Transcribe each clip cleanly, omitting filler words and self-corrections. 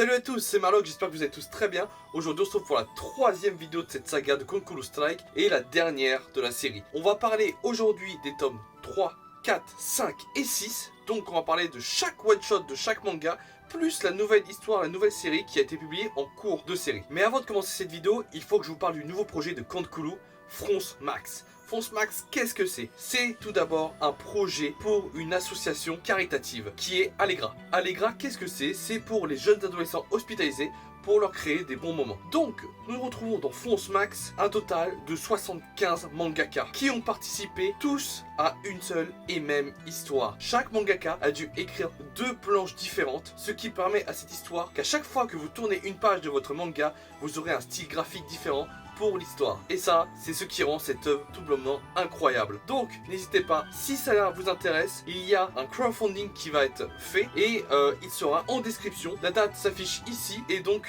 Salut à tous, c'est Marlock, j'espère que vous allez tous très bien. Aujourd'hui on se retrouve pour la troisième vidéo de cette saga de Konkuru Strike et la dernière de la série. On va parler aujourd'hui des tomes 3, 4, 5 et 6. Donc on va parler de chaque one-shot de chaque manga, plus la nouvelle histoire, la nouvelle série qui a été publiée en cours de série. Mais avant de commencer cette vidéo, il faut que je vous parle du nouveau projet de Konkuru, Frontsmax. Frontsmax, qu'est-ce que c'est? C'est tout d'abord un projet pour une association caritative qui est Allegra. Allegra, qu'est-ce que c'est? C'est pour les jeunes adolescents hospitalisés pour leur créer des bons moments. Donc, nous retrouvons dans Frontsmax un total de 75 mangaka qui ont participé tous à une seule et même histoire. Chaque mangaka a dû écrire 2 planches différentes, ce qui permet à cette histoire qu'à chaque fois que vous tournez une page de votre manga, vous aurez un style graphique différent pour l'histoire. Et ça, c'est ce qui rend cette œuvre tout bonnement incroyable. Donc, n'hésitez pas, si ça vous intéresse, il y a un crowdfunding qui va être fait et il sera en description. La date s'affiche ici et donc,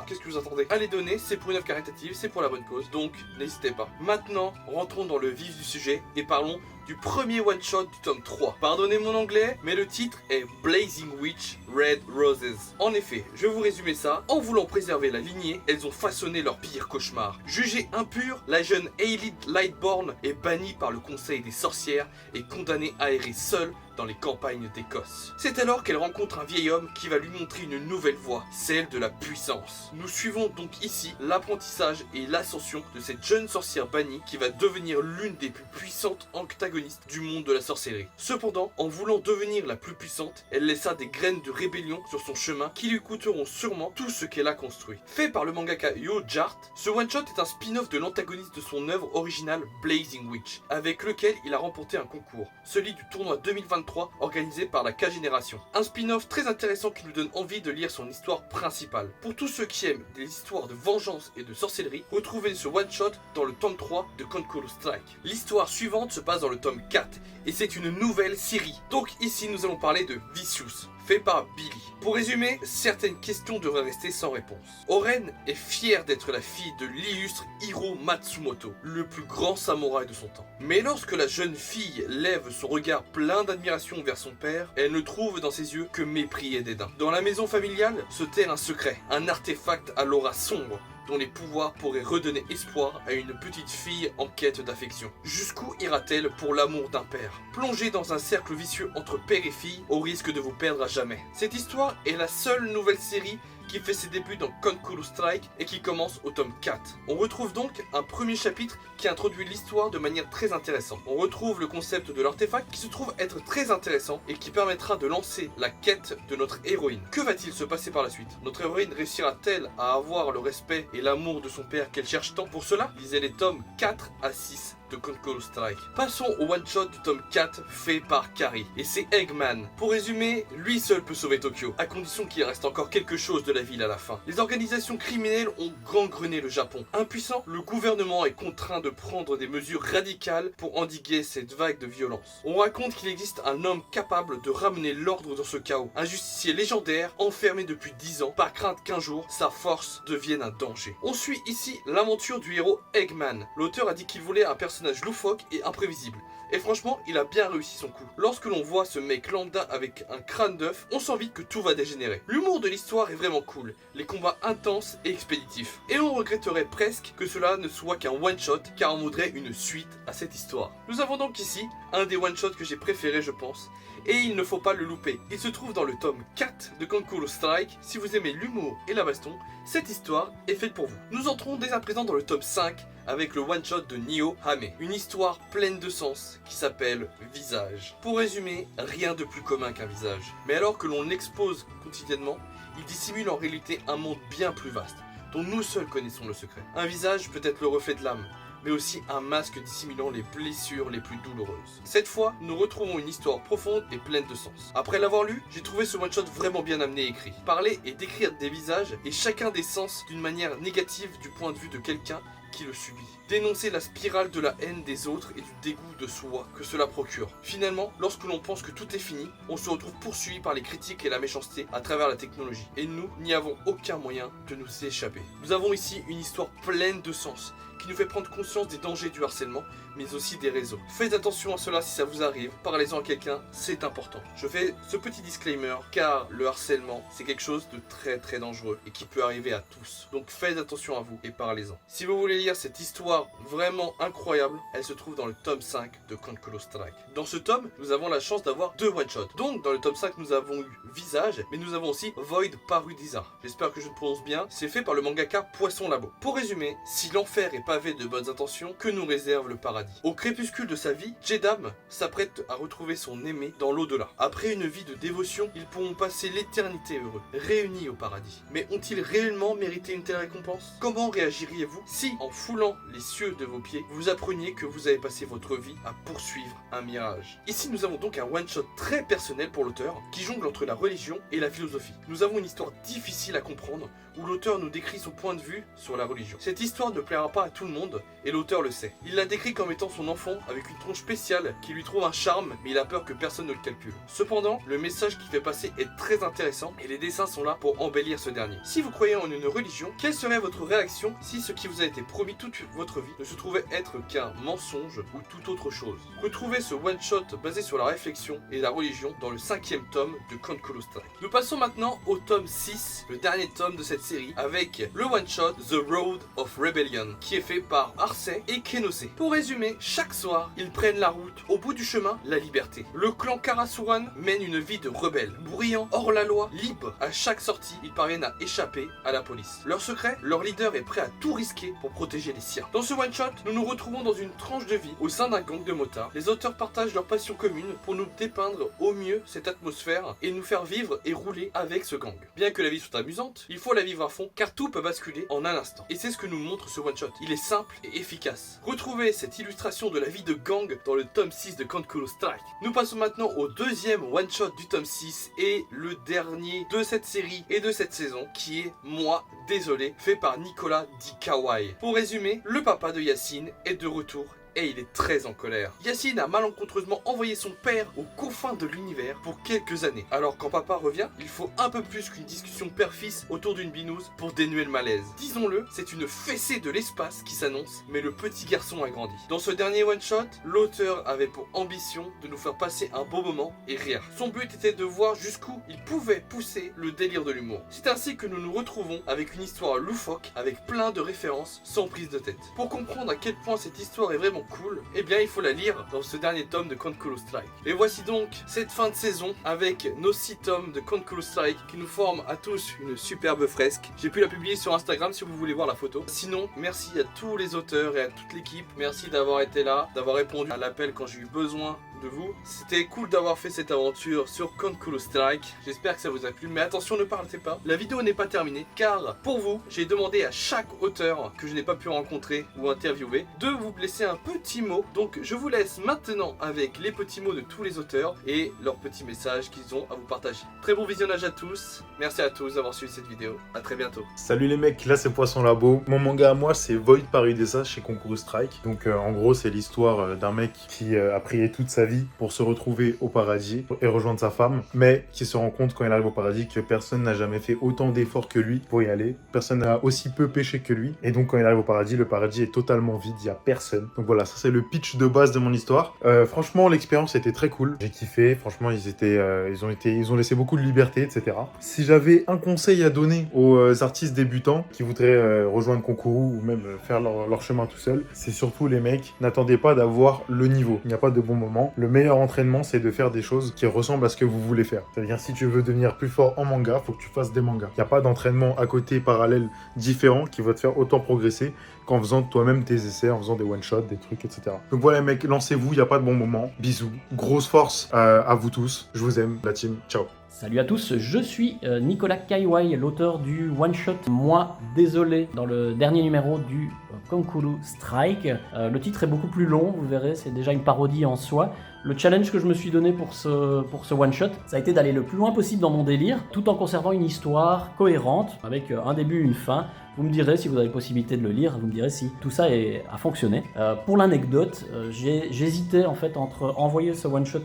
qu'est-ce que vous attendez? Allez donner, c'est pour une œuvre caritative, c'est pour la bonne cause, donc n'hésitez pas. Maintenant, rentrons dans le vif du sujet et parlons du premier one-shot du tome 3. Pardonnez mon anglais, mais le titre est Blazing Witch Red Roses. En effet, je vais vous résumer ça. En voulant préserver la lignée, elles ont façonné leur pire cauchemar. Jugée impure, la jeune Aelid Lightborn est bannie par le conseil des sorcières et condamnée à errer seule dans les campagnes d'Écosse. C'est alors qu'elle rencontre un vieil homme qui va lui montrer une nouvelle voie, celle de la puissance. Nous suivons donc ici l'apprentissage et l'ascension de cette jeune sorcière bannie qui va devenir l'une des plus puissantes antagonistes du monde de la sorcellerie. Cependant, en voulant devenir la plus puissante, elle laissa des graines de rébellion sur son chemin qui lui coûteront sûrement tout ce qu'elle a construit. Fait par le mangaka Yo Jart, ce one-shot est un spin-off de l'antagoniste de son œuvre originale Blazing Witch, avec lequel il a remporté un concours, celui du tournoi 2023 organisé par la K-Génération. Un spin-off très intéressant qui nous donne envie de lire son histoire principale. Pour tous ceux qui aiment des histoires de vengeance et de sorcellerie, retrouvez ce one-shot dans le tome 3 de Konkuru Strike. L'histoire suivante se passe dans le tome 4 et c'est une nouvelle série. Donc ici nous allons parler de Vicious, fait par Billy. Pour résumer, certaines questions devraient rester sans réponse. Oren est fière d'être la fille de l'illustre Hiro Matsumoto, le plus grand samouraï de son temps. Mais lorsque la jeune fille lève son regard plein d'admiration vers son père, elle ne trouve dans ses yeux que mépris et dédain. Dans la maison familiale se terre un secret, un artefact à l'aura sombre, dont les pouvoirs pourraient redonner espoir à une petite fille en quête d'affection. Jusqu'où ira-t-elle pour l'amour d'un père? Plongée dans un cercle vicieux entre père et fille, au risque de vous perdre à jamais. Cette histoire est la seule nouvelle série qui fait ses débuts dans Konkuru Strike et qui commence au tome 4. On retrouve donc un premier chapitre qui introduit l'histoire de manière très intéressante. On retrouve le concept de l'artefact qui se trouve être très intéressant et qui permettra de lancer la quête de notre héroïne. Que va-t-il se passer par la suite? Notre héroïne réussira-t-elle à avoir le respect et l'amour de son père qu'elle cherche tant? Pour cela, lisez les tomes 4 à 6 de Konkuru Strike. Passons au one-shot du tome 4 fait par Kari, et c'est Eggman. Pour résumer, lui seul peut sauver Tokyo, à condition qu'il reste encore quelque chose de la ville à la fin. Les organisations criminelles ont gangrené le Japon. Impuissant, le gouvernement est contraint de prendre des mesures radicales pour endiguer cette vague de violence. On raconte qu'il existe un homme capable de ramener l'ordre dans ce chaos, un justicier légendaire enfermé depuis 10 ans, par crainte qu'un jour, sa force devienne un danger. On suit ici l'aventure du héros Eggman. L'auteur a dit qu'il voulait un personnage loufoque et imprévisible. Et franchement, il a bien réussi son coup. Lorsque l'on voit ce mec lambda avec un crâne d'œuf, on sent vite que tout va dégénérer. L'humour de l'histoire est vraiment cool, les combats intenses et expéditifs. Et on regretterait presque que cela ne soit qu'un one-shot, car on voudrait une suite à cette histoire. Nous avons donc ici un des one-shots que j'ai préféré, je pense, et il ne faut pas le louper. Il se trouve dans le tome 4 de Konkuru Strike. Si vous aimez l'humour et la baston, cette histoire est faite pour vous. Nous entrons dès à présent dans le tome 5 avec le one-shot de Nio Hame, une histoire pleine de sens qui s'appelle Visage. Pour résumer, rien de plus commun qu'un visage. Mais alors que l'on l'expose quotidiennement, il dissimule en réalité un monde bien plus vaste, dont nous seuls connaissons le secret. Un visage peut être le reflet de l'âme, mais aussi un masque dissimulant les blessures les plus douloureuses. Cette fois, nous retrouvons une histoire profonde et pleine de sens. Après l'avoir lu, j'ai trouvé ce one-shot vraiment bien amené et écrit. Parler et décrire des visages et chacun des sens d'une manière négative du point de vue de quelqu'un qui le subit. Dénoncer la spirale de la haine des autres et du dégoût de soi que cela procure. Finalement, lorsque l'on pense que tout est fini, on se retrouve poursuivi par les critiques et la méchanceté à travers la technologie. Et nous n'y avons aucun moyen de nous échapper. Nous avons ici une histoire pleine de sens qui nous fait prendre conscience des dangers du harcèlement, mais aussi des réseaux. Faites attention à cela si ça vous arrive, parlez-en à quelqu'un, c'est important. Je fais ce petit disclaimer car le harcèlement c'est quelque chose de très dangereux et qui peut arriver à tous. Donc faites attention à vous et parlez-en. Si vous voulez lire cette histoire vraiment incroyable, elle se trouve dans le tome 5 de Konkuro Strike. Dans ce tome, nous avons la chance d'avoir 2 one-shots. Donc dans le tome 5, nous avons eu Visage, mais nous avons aussi Void Parudiza. J'espère que je le prononce bien. C'est fait par le mangaka Poisson Labo. Pour résumer, si l'enfer est pavé de bonnes intentions, que nous réserve le paradis? Au crépuscule de sa vie, Jedam s'apprête à retrouver son aimé dans l'au-delà. Après une vie de dévotion, ils pourront passer l'éternité heureux, réunis au paradis. Mais ont-ils réellement mérité une telle récompense? Comment réagiriez-vous si, en foulant les cieux de vos pieds, vous appreniez que vous avez passé votre vie à poursuivre un mirage? Ici, nous avons donc un one-shot très personnel pour l'auteur, qui jongle entre la religion et la philosophie. Nous avons une histoire difficile à comprendre, où l'auteur nous décrit son point de vue sur la religion. Cette histoire ne plaira pas à tout le monde, et l'auteur le sait. Il la décrit comme étant son enfant, avec une tronche spéciale, qui lui trouve un charme, mais il a peur que personne ne le calcule. Cependant, le message qu'il fait passer est très intéressant, et les dessins sont là pour embellir ce dernier. Si vous croyez en une religion, quelle serait votre réaction si ce qui vous a été promis toute votre vie ne se trouvait être qu'un mensonge ou toute autre chose? Retrouvez ce one-shot basé sur la réflexion et la religion dans le 5e tome de Konkuro Strike. Nous passons maintenant au tome 6, le dernier tome de cette série, avec le one-shot The Road of Rebellion, qui est fait par Arcei et Kenose. Pour résumer, chaque soir, ils prennent la route, au bout du chemin, la liberté. Le clan Karasuran mène une vie de rebelle, bruyant, hors la loi, libre. À chaque sortie, ils parviennent à échapper à la police. Leur secret, leur leader est prêt à tout risquer pour protéger les siens. Dans ce one-shot, nous nous retrouvons dans une tranche de vie au sein d'un gang de motards. Les auteurs partagent leur passion commune pour nous dépeindre au mieux cette atmosphère et nous faire vivre et rouler avec ce gang. Bien que la vie soit amusante, il faut la vivre à fond car tout peut basculer en un instant. Et c'est ce que nous montre ce one-shot. Il est simple et efficace. Retrouvez cette illustration de la vie de gang dans le tome 6 de Konkuro Strike. Nous passons maintenant au deuxième one-shot du tome 6 et le dernier de cette série et de cette saison qui est Moi Désolé, fait par Nicolas Di Kawai. Pour résumer, le papa de Yacine est de retour et il est très en colère. Yacine a malencontreusement envoyé son père aux confins de l'univers pour quelques années. Alors quand papa revient, il faut un peu plus qu'une discussion père-fils autour d'une binouse pour dénuer le malaise. Disons-le, c'est une fessée de l'espace qui s'annonce, mais le petit garçon a grandi. Dans ce dernier one-shot, l'auteur avait pour ambition de nous faire passer un beau moment et rire. Son but était de voir jusqu'où il pouvait pousser le délire de l'humour. C'est ainsi que nous nous retrouvons avec une histoire loufoque, avec plein de références sans prise de tête. Pour comprendre à quel point cette histoire est vraiment cool, eh bien il faut la lire dans ce dernier tome de Konkuro Strike. Et voici donc cette fin de saison avec nos 6 tomes de Konkuro Strike qui nous forment à tous une superbe fresque. J'ai pu la publier sur Instagram si vous voulez voir la photo. Sinon, merci à tous les auteurs et à toute l'équipe. Merci d'avoir été là, d'avoir répondu à l'appel quand j'ai eu besoin de vous. C'était cool d'avoir fait cette aventure sur Konkuro Strike. J'espère que ça vous a plu, mais attention, ne partez pas. La vidéo n'est pas terminée car pour vous, j'ai demandé à chaque auteur que je n'ai pas pu rencontrer ou interviewer de vous laisser un petit mot. Donc je vous laisse maintenant avec les petits mots de tous les auteurs et leurs petits messages qu'ils ont à vous partager. Très bon visionnage à tous. Merci à tous d'avoir suivi cette vidéo. À très bientôt. Salut les mecs, là c'est Poisson Labo. Mon manga à moi c'est Void Parudiza chez Konkuro Strike. Donc en gros c'est l'histoire d'un mec qui a prié toute sa vie pour se retrouver au paradis et rejoindre sa femme, mais qui se rend compte quand il arrive au paradis que personne n'a jamais fait autant d'efforts que lui pour y aller. Personne n'a aussi peu péché que lui. Et donc quand il arrive au paradis, le paradis est totalement vide, il n'y a personne. Donc voilà, ça c'est le pitch de base de mon histoire. Franchement l'expérience était très cool. J'ai kiffé, franchement ils ont laissé beaucoup de liberté, etc. Si j'avais un conseil à donner aux artistes débutants qui voudraient rejoindre Konkuro ou même faire leur chemin tout seul, c'est surtout les mecs, n'attendez pas d'avoir le niveau. Il n'y a pas de bon moment. Le meilleur entraînement, c'est de faire des choses qui ressemblent à ce que vous voulez faire. C'est-à-dire, si tu veux devenir plus fort en manga, faut que tu fasses des mangas. Il n'y a pas d'entraînement à côté, parallèle, différent, qui va te faire autant progresser qu'en faisant toi-même tes essais, en faisant des one-shots, des trucs, etc. Donc voilà, mec, lancez-vous, il n'y a pas de bon moment. Bisous. Grosse force à vous tous. Je vous aime, la team. Ciao. Salut à tous, je suis Nicolas Kaiwai, l'auteur du one-shot Moi Désolé, dans le dernier numéro du Konkuro Strike. Le titre est beaucoup plus long, vous verrez, c'est déjà une parodie en soi. Le challenge que je me suis donné pour ce one-shot, ça a été d'aller le plus loin possible dans mon délire, tout en conservant une histoire cohérente, avec un début et une fin. Vous me direz si vous avez possibilité de le lire, vous me direz si tout ça a fonctionné. Pour l'anecdote, j'hésitais en fait entre envoyer ce one-shot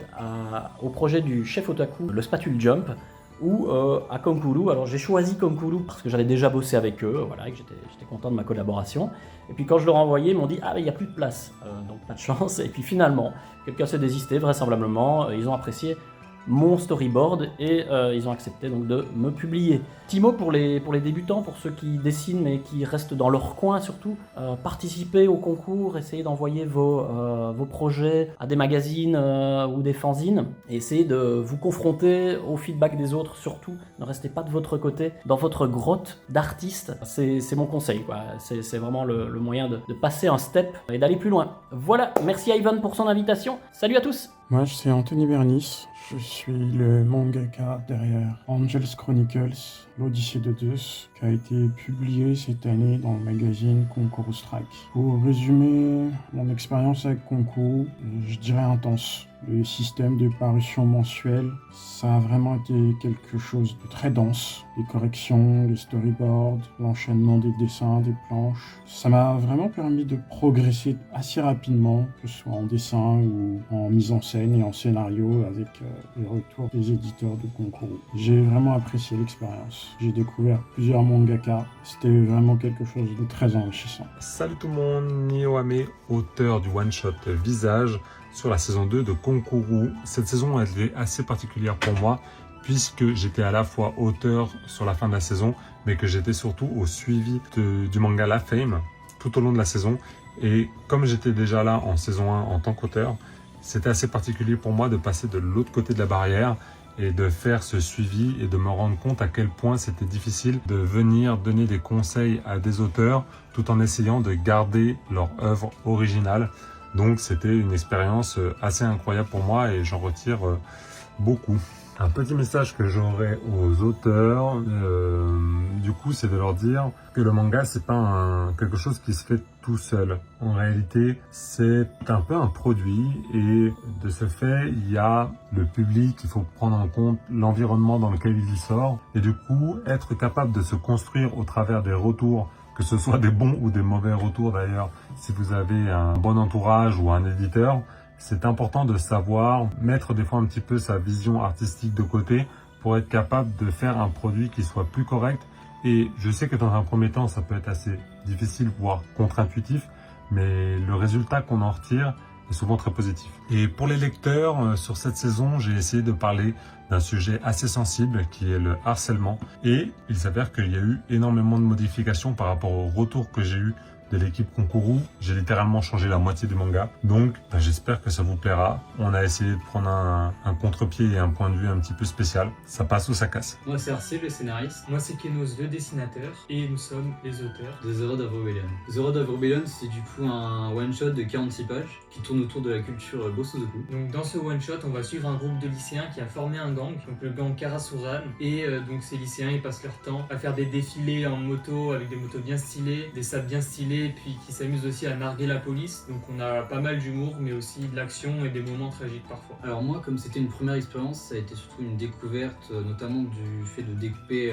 au projet du chef otaku, le Spatule Jump, ou à Konkuru. Alors j'ai choisi Konkuru parce que j'avais déjà bossé avec eux, voilà, et que j'étais content de ma collaboration. Et puis quand je leur ai envoyé, ils m'ont dit « Ah, il n'y a plus de place, donc pas de chance ». Et puis finalement, quelqu'un s'est désisté, vraisemblablement, ils ont apprécié mon storyboard et ils ont accepté donc de me publier. Petit mot pour les débutants, pour ceux qui dessinent mais qui restent dans leur coin surtout, participez au concours, essayez d'envoyer vos projets à des magazines ou des fanzines et essayez de vous confronter au feedback des autres surtout, ne restez pas de votre côté, dans votre grotte d'artiste, c'est mon conseil, quoi. C'est vraiment le moyen de passer un step et d'aller plus loin. Voilà, merci à Ivan pour son invitation, salut à tous. Moi, c'est Anthony Bernis. Je suis le mangaka derrière Angels Chronicles, l'Odyssée de Zeus, qui a été publié cette année dans le magazine Konkuru Strike. Pour résumer mon expérience avec Konkuru, je dirais intense. Le système de parution mensuelle, ça a vraiment été quelque chose de très dense. Les corrections, les storyboards, l'enchaînement des dessins, des planches. Ça m'a vraiment permis de progresser assez rapidement, que ce soit en dessin ou en mise en scène et en scénario avec les retours des éditeurs de Konkuru. J'ai vraiment apprécié l'expérience. J'ai découvert plusieurs mangakas. C'était vraiment quelque chose de très enrichissant. Salut tout le monde, Nioame, auteur du one-shot Visage sur la saison 2 de Konkuru. Cette saison elle est assez particulière pour moi puisque j'étais à la fois auteur sur la fin de la saison mais que j'étais surtout au suivi du manga La Fame tout au long de la saison. Et comme j'étais déjà là en saison 1 en tant qu'auteur, c'était assez particulier pour moi de passer de l'autre côté de la barrière et de faire ce suivi et de me rendre compte à quel point c'était difficile de venir donner des conseils à des auteurs tout en essayant de garder leur œuvre originale. Donc c'était une expérience assez incroyable pour moi et j'en retire beaucoup. Un petit message que j'aurais aux auteurs, du coup, c'est de leur dire que le manga, c'est pas quelque chose qui se fait tout seul. En réalité, c'est un peu un produit et de ce fait, il y a le public, il faut prendre en compte l'environnement dans lequel il y sort et du coup, être capable de se construire au travers des retours, que ce soit des bons ou des mauvais retours d'ailleurs, si vous avez un bon entourage ou un éditeur, c'est important de savoir mettre des fois un petit peu sa vision artistique de côté pour être capable de faire un produit qui soit plus correct. Et je sais que dans un premier temps, ça peut être assez difficile, voire contre-intuitif, mais le résultat qu'on en retire est souvent très positif. Et pour les lecteurs, sur cette saison, j'ai essayé de parler d'un sujet assez sensible qui est le harcèlement. Et il s'avère qu'il y a eu énormément de modifications par rapport au retour que j'ai eu de l'équipe Konkuru. J'ai littéralement changé la moitié du manga. Donc, j'espère que ça vous plaira. On a essayé de prendre un contre-pied et un point de vue un petit peu spécial. Ça passe ou ça casse. Moi, c'est Arcé, le scénariste. Moi, c'est Kenos, le dessinateur. Et nous sommes les auteurs de The Road of Rebellion. The Road of Rebellion, c'est du coup un one-shot de 46 pages qui tourne autour de la culture Bosozoku. Donc, dans ce one-shot, on va suivre un groupe de lycéens qui a formé un gang, donc le gang Karasuran. Et donc, ces lycéens, ils passent leur temps à faire des défilés en moto avec des motos bien stylées, des sables bien stylés, puis qui s'amusent aussi à narguer la police. Donc on a pas mal d'humour, mais aussi de l'action et des moments tragiques parfois. Alors moi, comme c'était une première expérience, ça a été surtout une découverte, notamment du fait de découper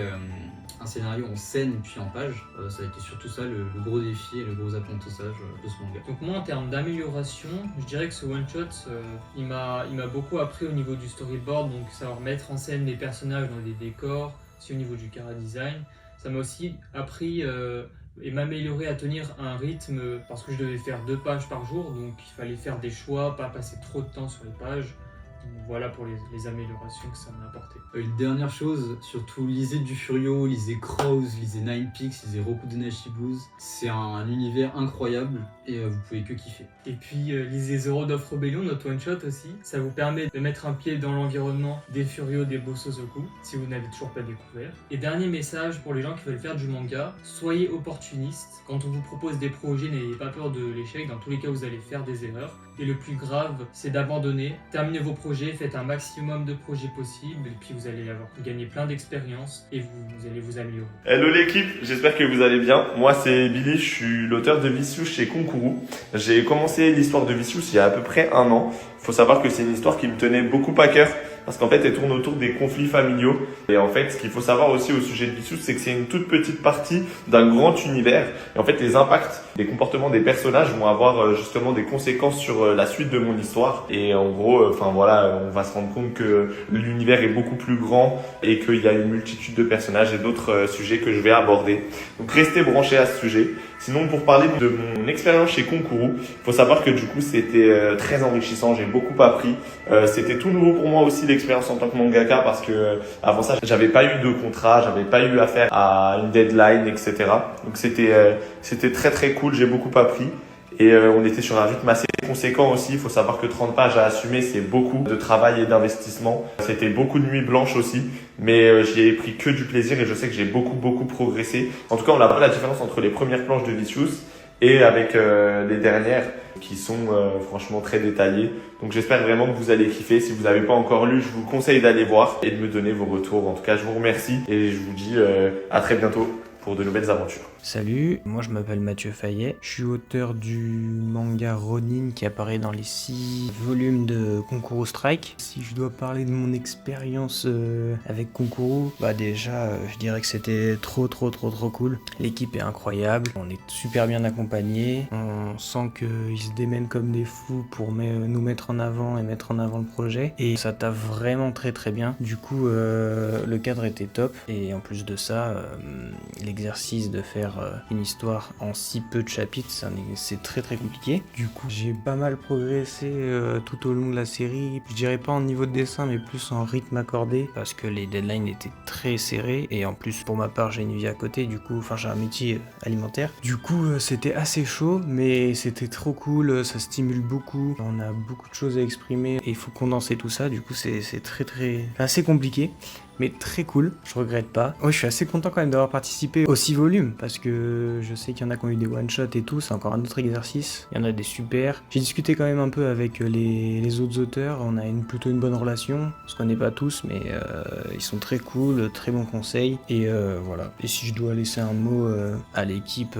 un scénario en scènes puis en pages. Ça a été surtout ça le gros défi et le gros apprentissage de ce manga. Donc moi, en termes d'amélioration, je dirais que ce one-shot, il m'a beaucoup appris au niveau du storyboard, donc savoir mettre en scène les personnages dans des décors, aussi au niveau du chara-design. Ça m'a aussi appris et m'améliorer à tenir un rythme parce que je devais faire 2 pages par jour, donc il fallait faire des choix, pas passer trop de temps sur les pages. Donc voilà pour les améliorations que ça m'a apporté. Une dernière chose, surtout lisez du Furio, lisez Crows, lisez Nine Peaks, lisez Roku Denashi Blues. C'est un univers incroyable et vous pouvez que kiffer. Et puis lisez The Road of Rebellion, notre one shot aussi. Ça vous permet de mettre un pied dans l'environnement des Furio, des Bosozoku, si vous n'avez toujours pas découvert. Et dernier message pour les gens qui veulent faire du manga, soyez opportunistes. Quand on vous propose des projets, n'ayez pas peur de l'échec. Dans tous les cas, vous allez faire des erreurs. Et le plus grave, c'est d'abandonner. Terminez vos projets, faites un maximum de projets possibles, et puis vous allez gagner plein d'expérience et vous allez vous améliorer. Hello l'équipe, j'espère que vous allez bien. Moi c'est Billy, je suis l'auteur de Vicious chez Konkuru. J'ai commencé l'histoire de Vicious il y a à peu près 1 an. Il faut savoir que c'est une histoire qui me tenait beaucoup à cœur parce qu'en fait elle tourne autour des conflits familiaux. Et en fait ce qu'il faut savoir aussi au sujet de Vicious, c'est que c'est une toute petite partie d'un grand univers. Et en fait les impacts des comportements des personnages vont avoir justement des conséquences sur la suite de mon histoire. Et en gros, on va se rendre compte que l'univers est beaucoup plus grand et qu'il y a une multitude de personnages et d'autres sujets que je vais aborder. Donc restez branchés à ce sujet. Sinon, pour parler de mon expérience chez Konkuru, il faut savoir que du coup c'était très enrichissant, j'ai beaucoup appris. C'était tout nouveau pour moi aussi l'expérience en tant que mangaka, parce que avant ça j'avais pas eu de contrat, j'avais pas eu affaire à une deadline, etc. Donc c'était très très cool, j'ai beaucoup appris. Et on était sur un rythme assez conséquent aussi. Il faut savoir que 30 pages à assumer, c'est beaucoup de travail et d'investissement. C'était beaucoup de nuits blanches aussi, mais j'y ai pris que du plaisir et je sais que j'ai beaucoup progressé. En tout cas, on a pas la différence entre les premières planches de Vicious et avec les dernières qui sont franchement très détaillées. Donc j'espère vraiment que vous allez kiffer. Si vous n'avez pas encore lu, je vous conseille d'aller voir et de me donner vos retours. En tout cas, je vous remercie et je vous dis à très bientôt pour de nouvelles aventures. Salut, moi je m'appelle Mathieu Fayet, je suis auteur du manga Ronin qui apparaît dans les 6 volumes de Konkuru Strike. Si je dois parler de mon expérience avec Konkuru, déjà je dirais que c'était trop cool. L'équipe est incroyable, on est super bien accompagnés, on sent qu'ils se démènent comme des fous pour nous mettre en avant et mettre en avant le projet. Et ça taffe vraiment très bien, du coup le cadre était top et en plus de ça, l'exercice de faire une histoire en si peu de chapitres, c'est très compliqué. Du coup, j'ai pas mal progressé tout au long de la série. Je dirais pas en niveau de dessin, mais plus en rythme accordé, parce que les deadlines étaient très serrés. Et en plus, pour ma part, j'ai une vie à côté. Du coup, j'ai un métier alimentaire. Du coup, c'était assez chaud, mais c'était trop cool. Ça stimule beaucoup. On a beaucoup de choses à exprimer et il faut condenser tout ça. Du coup, c'est assez compliqué, mais très cool, je regrette pas. Ouais, je suis assez content quand même d'avoir participé aux 6 volumes, parce que je sais qu'il y en a qui ont eu des one-shots et tout, c'est encore un autre exercice. Il y en a des super. J'ai discuté quand même un peu avec les autres auteurs, on a plutôt une bonne relation. On se connaît pas tous, mais ils sont très cool, très bons conseils. Et voilà. Et si je dois laisser un mot à l'équipe,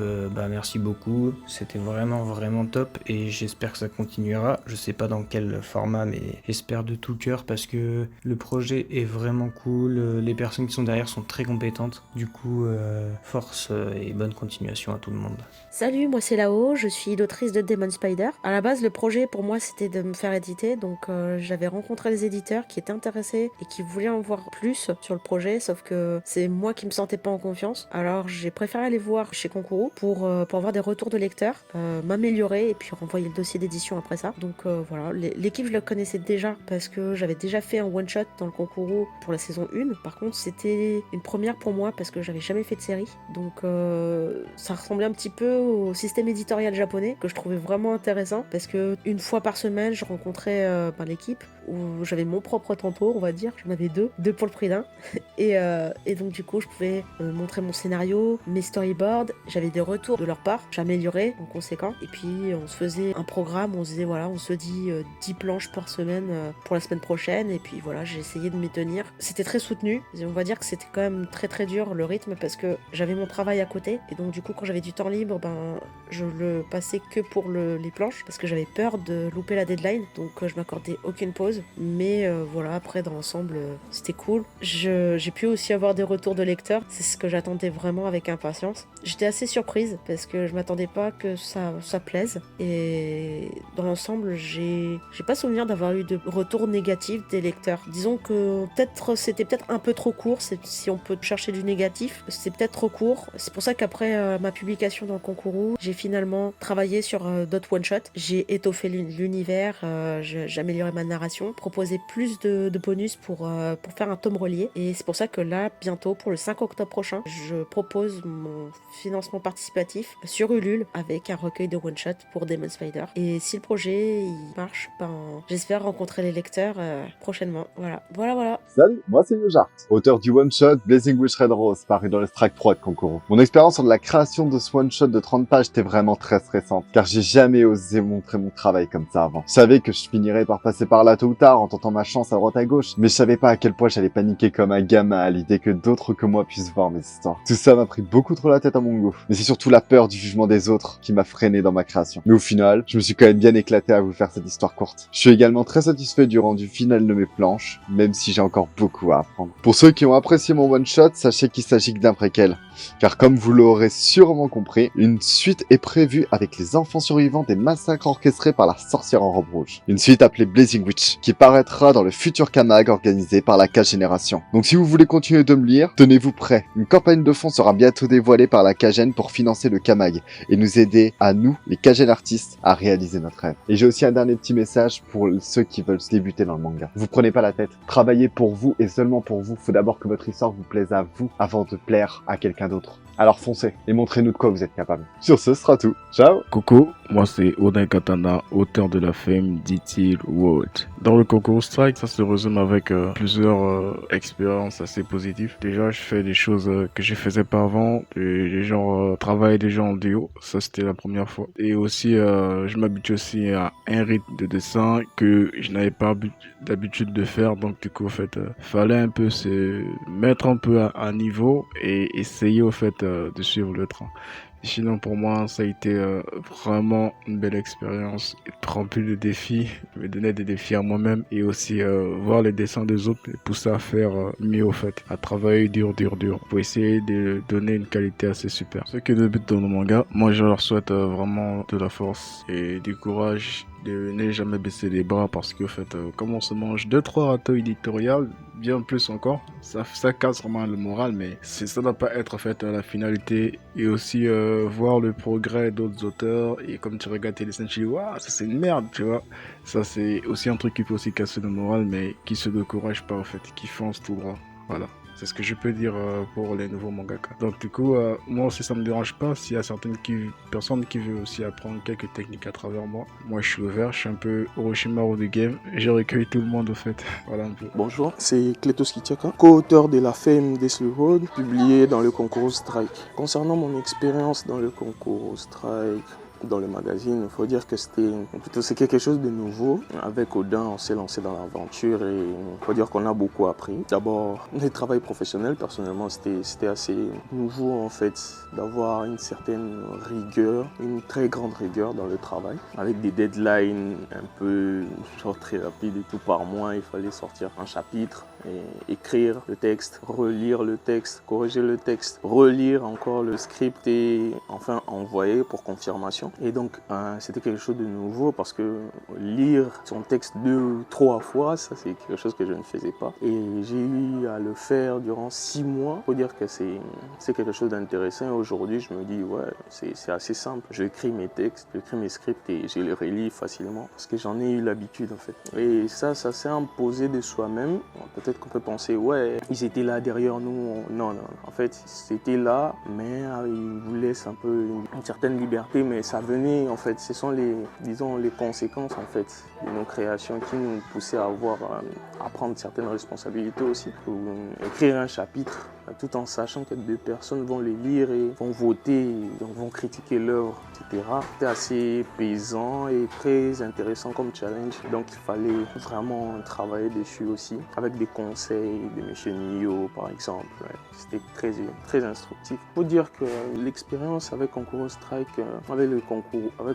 merci beaucoup. C'était vraiment top et j'espère que ça continuera. Je sais pas dans quel format, mais j'espère de tout cœur parce que le projet est vraiment cool. Les personnes qui sont derrière sont très compétentes. Du coup, force et bonne continuation à tout le monde. Salut, moi c'est Lao, je suis l'autrice de Demon Spider. À la base, le projet pour moi c'était de me faire éditer, donc j'avais rencontré les éditeurs qui étaient intéressés et qui voulaient en voir plus sur le projet, sauf que c'est moi qui me sentais pas en confiance. Alors j'ai préféré aller voir chez Konkuru pour avoir des retours de lecteurs, m'améliorer et puis renvoyer le dossier d'édition après ça. Donc voilà, l'équipe je la connaissais déjà parce que j'avais déjà fait un one shot dans le Konkuru pour la saison 1. Par contre c'était une première pour moi parce que j'avais jamais fait de série, donc ça ressemblait un petit peu au système éditorial japonais que je trouvais vraiment intéressant parce que une fois par semaine je rencontrais l'équipe où j'avais mon propre tempo, on va dire. J'en avais deux pour le prix d'un. Et donc du coup je pouvais montrer mon scénario, mes storyboards, j'avais des retours de leur part, j'améliorais en conséquent et puis on se faisait un programme, on se disait voilà, on se dit 10 planches par semaine pour la semaine prochaine et puis voilà, j'ai essayé de m'y tenir. C'était très soutenu et on va dire que c'était quand même très dur le rythme parce que j'avais mon travail à côté et donc du coup quand j'avais du temps libre, je le passais que pour les planches parce que j'avais peur de louper la deadline, donc je m'accordais aucune pause. Mais voilà, après dans l'ensemble c'était cool. J'ai pu aussi avoir des retours de lecteurs, c'est ce que j'attendais vraiment avec impatience. J'étais assez surprise parce que je m'attendais pas que ça plaise et dans l'ensemble j'ai pas souvenir d'avoir eu de retours négatifs des lecteurs. Disons que c'était peut-être un peu trop court, si on peut chercher du négatif, c'était peut-être trop court. C'est pour ça qu'après ma publication dans le Konkuru, j'ai finalement travaillé sur d'autres one-shots. J'ai étoffé l'univers, j'ai amélioré ma narration, proposé plus de bonus pour faire un tome relié. Et c'est pour ça que là, bientôt, pour le 5 octobre prochain, je propose mon financement participatif sur Ulule avec un recueil de one-shot pour Demon Spider. Et si le projet il marche, j'espère rencontrer les lecteurs prochainement. Voilà. Salut, moi c'est Yojart, auteur du one-shot Blazing Witch Red Rose, paru dans le Strike Pro de Konkuru. Mon expérience sur la création de ce one-shot de 30 pages était vraiment très stressante, car j'ai jamais osé montrer mon travail comme ça avant. Je savais que je finirais par passer par là tôt ou tard en tentant ma chance à droite à gauche, mais je savais pas à quel point j'allais paniquer comme un gamin à l'idée que d'autres que moi puissent voir mes histoires. Tout ça m'a pris beaucoup trop la tête à mon goût, mais c'est surtout la peur du jugement des autres qui m'a freiné dans ma création. Mais au final, je me suis quand même bien éclaté à vous faire cette histoire courte. Je suis également très satisfait du rendu final de mes planches, même si j'ai encore beaucoup à apprendre. Pour ceux qui ont apprécié mon one-shot, sachez qu'il s'agit d'un préquel. Car comme vous l'aurez sûrement compris, une suite est prévue avec les enfants survivants des massacres orchestrés par la sorcière en robe rouge. Une suite appelée Blazing Witch, qui paraîtra dans le futur Kamag organisé par la Cage Génération. Donc si vous voulez continuer de me lire, tenez-vous prêts. Une campagne de fonds sera bientôt dévoilée par la Kagen pour financer le Kamag et nous aider à nous, les Kagen artistes, à réaliser notre rêve. Et j'ai aussi un dernier petit message pour ceux qui veulent se débuter dans le manga. Vous prenez pas la tête. Travaillez pour vous et seulement pour vous. Faut d'abord que votre histoire vous plaise à vous avant de plaire à quelqu'un d'autre. Alors foncez et montrez-nous de quoi vous êtes capable. Sur ce sera tout. Ciao. Coucou, moi c'est Odin Katana, auteur de la fame d'E.T. World. Dans le Konkuru Strike, ça se résume avec plusieurs expériences assez positives. Déjà, je fais des choses que je faisais pas avant, des genre travailler des gens en duo, ça c'était la première fois. Et aussi, je m'habitue aussi à un rythme de dessin que je n'avais pas d'habitude de faire, donc du coup, en fait, fallait un peu se mettre un peu à niveau et essayer, au fait, de suivre le train. Sinon, pour moi, ça a été vraiment une belle expérience, remplie de défis, me donner des défis à moi-même et aussi voir les dessins des autres et pousser à faire mieux, au fait, à travailler dur pour essayer de donner une qualité assez super. Ceux qui débutent dans le manga, moi je leur souhaite vraiment de la force et du courage, de ne jamais baisser les bras parce que, en fait, comme on se mange 2-3 râteaux éditoriales, bien plus encore, ça casse vraiment le moral, mais ça doit pas être, en fait, la finalité. Et aussi voir le progrès d'autres auteurs, et comme tu regardes tes dessins, tu dis waouh, ça c'est une merde, tu vois. Ça c'est aussi un truc qui peut aussi casser le moral, mais qui se décourage pas, en fait, qui fonce tout droit. Voilà. C'est ce que je peux dire pour les nouveaux mangaka. Donc du coup, moi aussi ça me dérange pas s'il y a certaines personnes qui veulent aussi apprendre quelques techniques à travers moi. Moi je suis ouvert, je suis un peu Orochimaru du game. Je recueille tout le monde, au fait. Voilà un peu. Bonjour, c'est Kletos Kitiaka, co-auteur de la fame Deathly Road, publié dans le Konkuru Strike. Concernant mon expérience dans le Konkuru Strike, dans le magazine, il faut dire que c'est quelque chose de nouveau. Avec Odin, on s'est lancé dans l'aventure et il faut dire qu'on a beaucoup appris. D'abord, le travail professionnel, personnellement, c'était assez nouveau en fait, d'avoir une certaine rigueur, une très grande rigueur dans le travail, avec des deadlines un peu très rapides et tout par mois. Il fallait sortir un chapitre, et écrire le texte, relire le texte, corriger le texte, relire encore le script et enfin envoyer pour confirmation. Et donc c'était quelque chose de nouveau parce que lire son texte 2 ou 3 fois, ça c'est quelque chose que je ne faisais pas. Et j'ai eu à le faire durant 6 mois. Il faut dire que c'est quelque chose d'intéressant. Aujourd'hui je me dis ouais, c'est assez simple. J'écris mes textes, j'écris mes scripts et je les relis facilement parce que j'en ai eu l'habitude en fait. Et ça s'est imposé de soi-même. Peut-être qu'on peut penser ouais, ils étaient là derrière nous. Non. En fait, c'était là, mais ils vous laissent un peu une certaine liberté, mais ça venait en fait. Ce sont les conséquences en fait de nos créations qui nous poussaient à prendre certaines responsabilités aussi. Pour écrire un chapitre, tout en sachant que 2 personnes vont les lire et vont voter, donc vont critiquer l'œuvre, etc. C'était assez pesant et très intéressant comme challenge. Donc il fallait vraiment travailler dessus aussi, avec des conseils de M. Nio par exemple. Ouais. C'était très instructif. Il faut dire que l'expérience avec Konkuru Strike, avec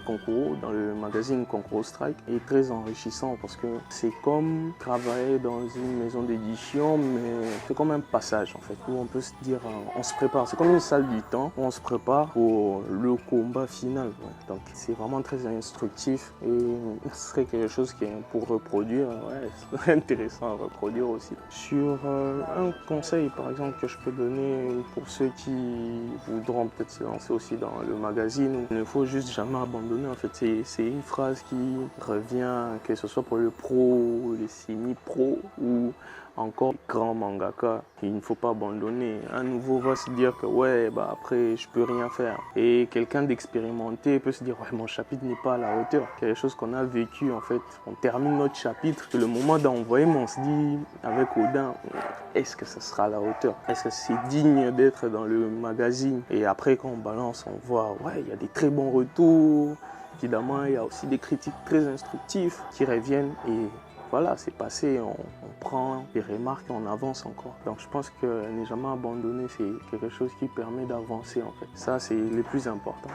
Konkuru, dans le magazine Konkuru Strike, est très enrichissant parce que c'est comme travailler dans une maison d'édition, mais c'est comme un passage en fait, où on peut se dire, on se prépare. C'est comme une salle du temps où on se prépare pour le combat final. Ouais. Donc c'est vraiment très instructif et ce serait quelque chose qui est pour reproduire, ouais, c'est intéressant à reproduire aussi. Sur un conseil par exemple que je peux donner pour ceux qui voudront peut-être se lancer aussi dans le magazine, il ne faut juste jamais abandonner. En fait, c'est une phrase qui revient, que ce soit pour le pro, les semi-pro ou encore grand mangaka, il ne faut pas abandonner. Un nouveau va se dire que ouais, bah après je peux rien faire. Et quelqu'un d'expérimenté peut se dire ouais, mon chapitre n'est pas à la hauteur. Quelque chose qu'on a vécu en fait. On termine notre chapitre, le moment d'envoyer, on se dit avec Oda, est-ce que ça sera à la hauteur? Est-ce que c'est digne d'être dans le magazine? Et après quand on balance, on voit ouais, il y a des très bons retours. Évidemment, il y a aussi des critiques très instructives qui reviennent et voilà, c'est passé, on prend des remarques et on avance encore. Donc je pense que ne jamais abandonner, c'est quelque chose qui permet d'avancer en fait. Ça, c'est le plus important.